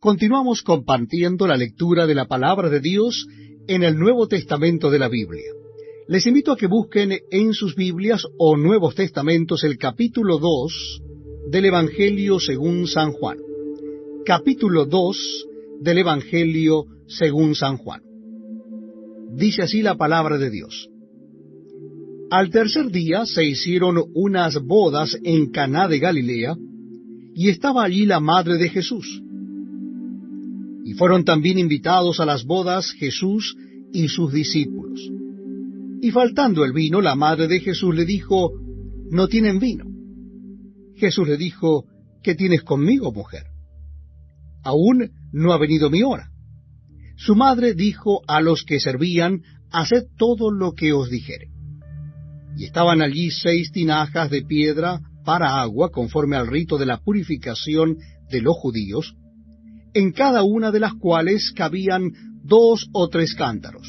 Continuamos compartiendo la lectura de la Palabra de Dios en el Nuevo Testamento de la Biblia. Les invito a que busquen en sus Biblias o Nuevos Testamentos el capítulo 2 del Evangelio según San Juan. Capítulo 2 del Evangelio según San Juan. Dice así la Palabra de Dios. Al tercer día se hicieron unas bodas en Caná de Galilea, y estaba allí la madre de Jesús. Y fueron también invitados a las bodas Jesús y sus discípulos. Y faltando el vino, la madre de Jesús le dijo, «No tienen vino». Jesús le dijo, «¿Qué tienes conmigo, mujer? Aún no ha venido mi hora». Su madre dijo a los que servían, «Haced todo lo que os dijere». Y estaban allí 6 tinajas de piedra para agua, conforme al rito de la purificación de los judíos, en cada una de las cuales cabían 2 o 3 cántaros.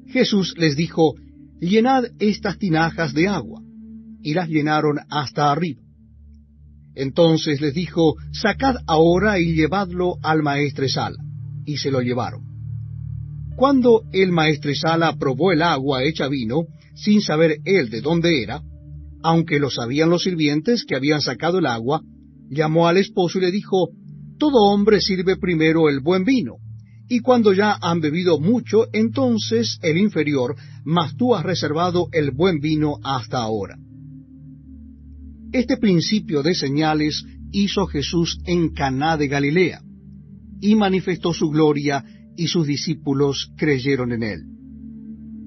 Jesús les dijo, «Llenad estas tinajas de agua», y las llenaron hasta arriba. Entonces les dijo, «Sacad ahora y llevadlo al maestresala», y se lo llevaron. Cuando el maestresala probó el agua hecha vino, sin saber él de dónde era, aunque lo sabían los sirvientes que habían sacado el agua, llamó al esposo y le dijo, «Todo hombre sirve primero el buen vino, y cuando ya han bebido mucho, entonces el inferior, mas tú has reservado el buen vino hasta ahora». Este principio de señales hizo Jesús en Caná de Galilea, y manifestó su gloria, y sus discípulos creyeron en él.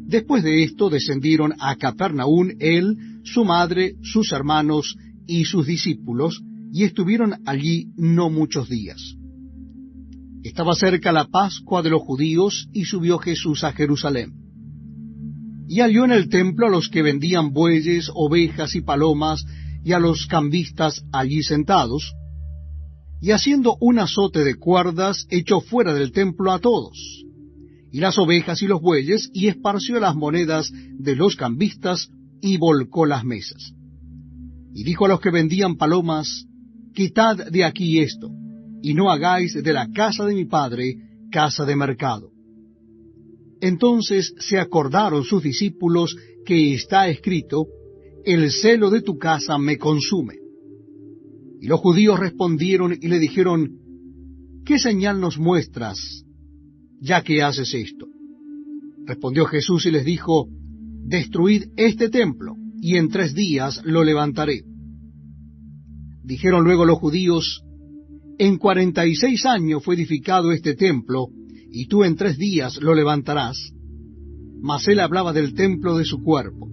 Después de esto descendieron a Capernaum él, su madre, sus hermanos y sus discípulos, y estuvieron allí no muchos días. Estaba cerca la Pascua de los judíos, y subió Jesús a Jerusalén. Y halló en el templo a los que vendían bueyes, ovejas y palomas, y a los cambistas allí sentados, y haciendo un azote de cuerdas, echó fuera del templo a todos, y las ovejas y los bueyes, y esparció las monedas de los cambistas, y volcó las mesas. Y dijo a los que vendían palomas, «Quitad de aquí esto, y no hagáis de la casa de mi padre casa de mercado». Entonces se acordaron sus discípulos que está escrito, «El celo de tu casa me consume». Y los judíos respondieron y le dijeron, «¿Qué señal nos muestras, ya que haces esto?» Respondió Jesús y les dijo, «Destruid este templo, y en 3 días lo levantaré». Dijeron luego los judíos, «En 46 años fue edificado este templo, y tú en 3 días lo levantarás». Mas él hablaba del templo de su cuerpo.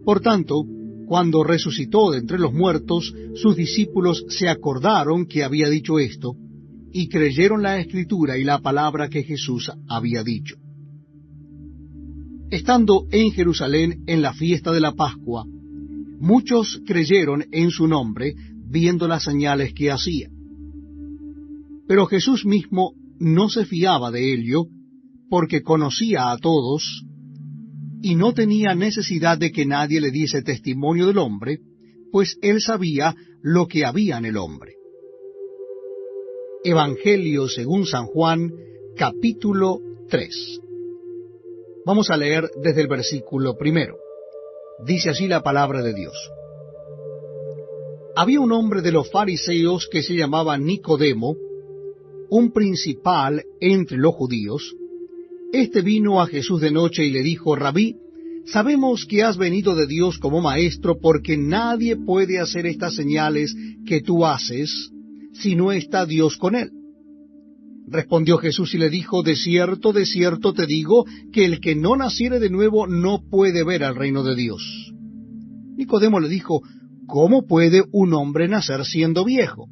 Por tanto, cuando resucitó de entre los muertos, sus discípulos se acordaron que había dicho esto, y creyeron la Escritura y la palabra que Jesús había dicho. Estando en Jerusalén en la fiesta de la Pascua, muchos creyeron en su nombre, viendo las señales que hacía. Pero Jesús mismo no se fiaba de ello, porque conocía a todos, y no tenía necesidad de que nadie le diese testimonio del hombre, pues él sabía lo que había en el hombre. Evangelio según San Juan, capítulo 3. Vamos a leer desde el versículo 1. Dice así la palabra de Dios. Había un hombre de los fariseos que se llamaba Nicodemo, un principal entre los judíos. Este vino a Jesús de noche y le dijo, «Rabí, sabemos que has venido de Dios como maestro, porque nadie puede hacer estas señales que tú haces, si no está Dios con él». Respondió Jesús y le dijo, de cierto te digo, que el que no naciere de nuevo no puede ver al reino de Dios. Nicodemo le dijo, ¿cómo puede un hombre nacer siendo viejo?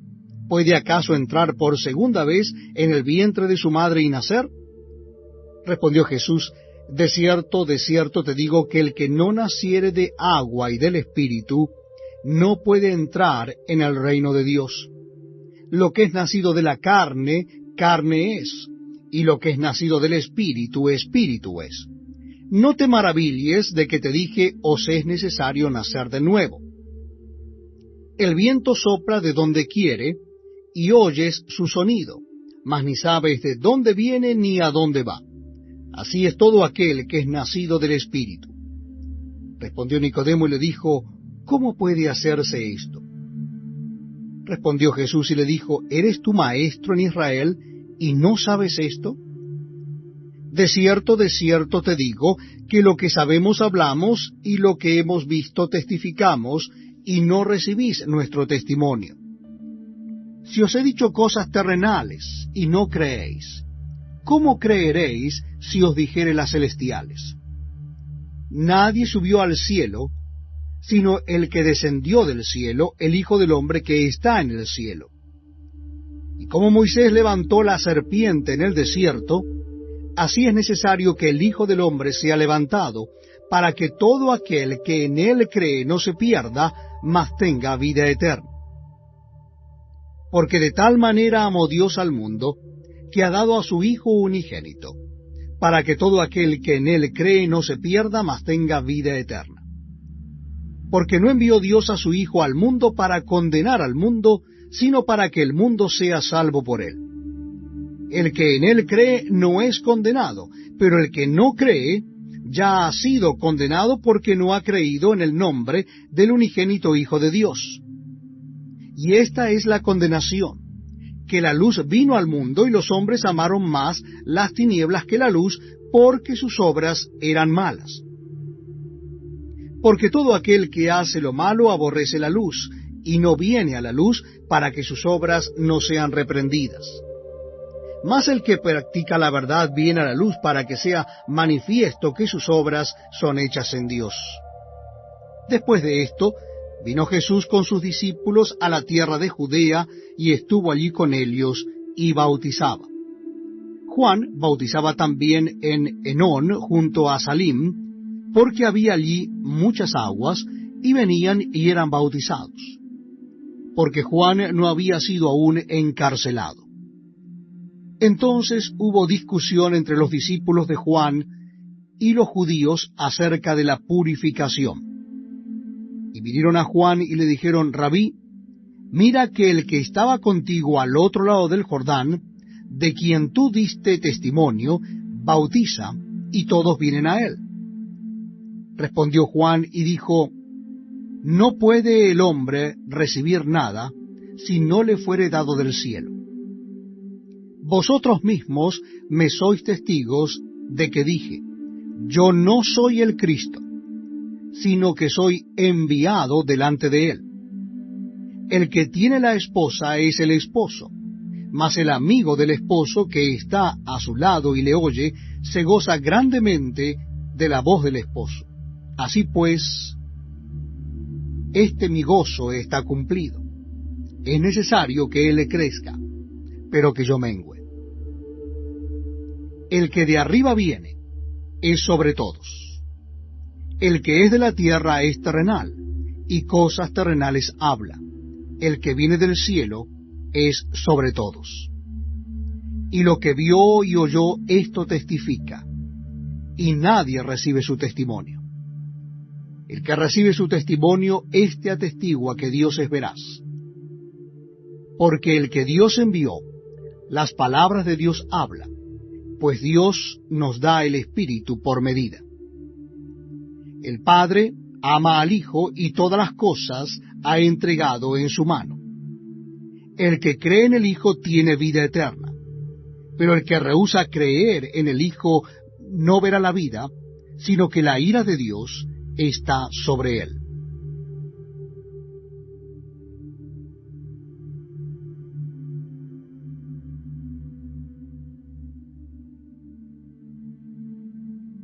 ¿Puede acaso entrar por segunda vez en el vientre de su madre y nacer? Respondió Jesús, de cierto te digo, que el que no naciere de agua y del Espíritu, no puede entrar en el reino de Dios. Lo que es nacido de la carne, carne es, y lo que es nacido del Espíritu, Espíritu es. No te maravilles de que te dije, os es necesario nacer de nuevo. El viento sopla de donde quiere, y oyes su sonido, mas ni sabes de dónde viene ni a dónde va. Así es todo aquel que es nacido del Espíritu. Respondió Nicodemo y le dijo, ¿cómo puede hacerse esto? Respondió Jesús y le dijo, ¿eres tú maestro en Israel y no sabes esto? De cierto te digo, que lo que sabemos hablamos, y lo que hemos visto testificamos, y no recibís nuestro testimonio. Si os he dicho cosas terrenales, y no creéis, ¿cómo creeréis si os dijere las celestiales? Nadie subió al cielo, sino el que descendió del cielo, el Hijo del Hombre que está en el cielo. Y como Moisés levantó la serpiente en el desierto, así es necesario que el Hijo del Hombre sea levantado, para que todo aquel que en él cree no se pierda, mas tenga vida eterna. Porque de tal manera amó Dios al mundo, que ha dado a su Hijo unigénito, para que todo aquel que en él cree no se pierda, mas tenga vida eterna. Porque no envió Dios a su Hijo al mundo para condenar al mundo, sino para que el mundo sea salvo por él. El que en él cree no es condenado, pero el que no cree ya ha sido condenado porque no ha creído en el nombre del unigénito Hijo de Dios. Y esta es la condenación, que la luz vino al mundo y los hombres amaron más las tinieblas que la luz, porque sus obras eran malas. Porque todo aquel que hace lo malo aborrece la luz, y no viene a la luz para que sus obras no sean reprendidas. Mas el que practica la verdad viene a la luz para que sea manifiesto que sus obras son hechas en Dios. Después de esto, vino Jesús con sus discípulos a la tierra de Judea, y estuvo allí con ellos, y bautizaba. Juan bautizaba también en Enón, junto a Salim, porque había allí muchas aguas, y venían y eran bautizados, porque Juan no había sido aún encarcelado. Entonces hubo discusión entre los discípulos de Juan y los judíos acerca de la purificación. Y vinieron a Juan y le dijeron, Rabí, mira que el que estaba contigo al otro lado del Jordán, de quien tú diste testimonio, bautiza, y todos vienen a él. Respondió Juan y dijo, no puede el hombre recibir nada si no le fuere dado del cielo. Vosotros mismos me sois testigos de que dije, yo no soy el Cristo, sino que soy enviado delante de él. El que tiene la esposa es el esposo, mas el amigo del esposo que está a su lado y le oye, se goza grandemente de la voz del esposo. Así pues, este mi gozo está cumplido. Es necesario que él crezca, pero que yo mengüe. El que de arriba viene es sobre todos. El que es de la tierra es terrenal, y cosas terrenales habla. El que viene del cielo es sobre todos. Y lo que vio y oyó, esto testifica, y nadie recibe su testimonio. El que recibe su testimonio, éste atestigua que Dios es veraz. Porque el que Dios envió, las palabras de Dios habla, pues Dios nos da el Espíritu por medida. El Padre ama al Hijo y todas las cosas ha entregado en su mano. El que cree en el Hijo tiene vida eterna, pero el que rehúsa creer en el Hijo no verá la vida, sino que la ira de Dios está sobre él.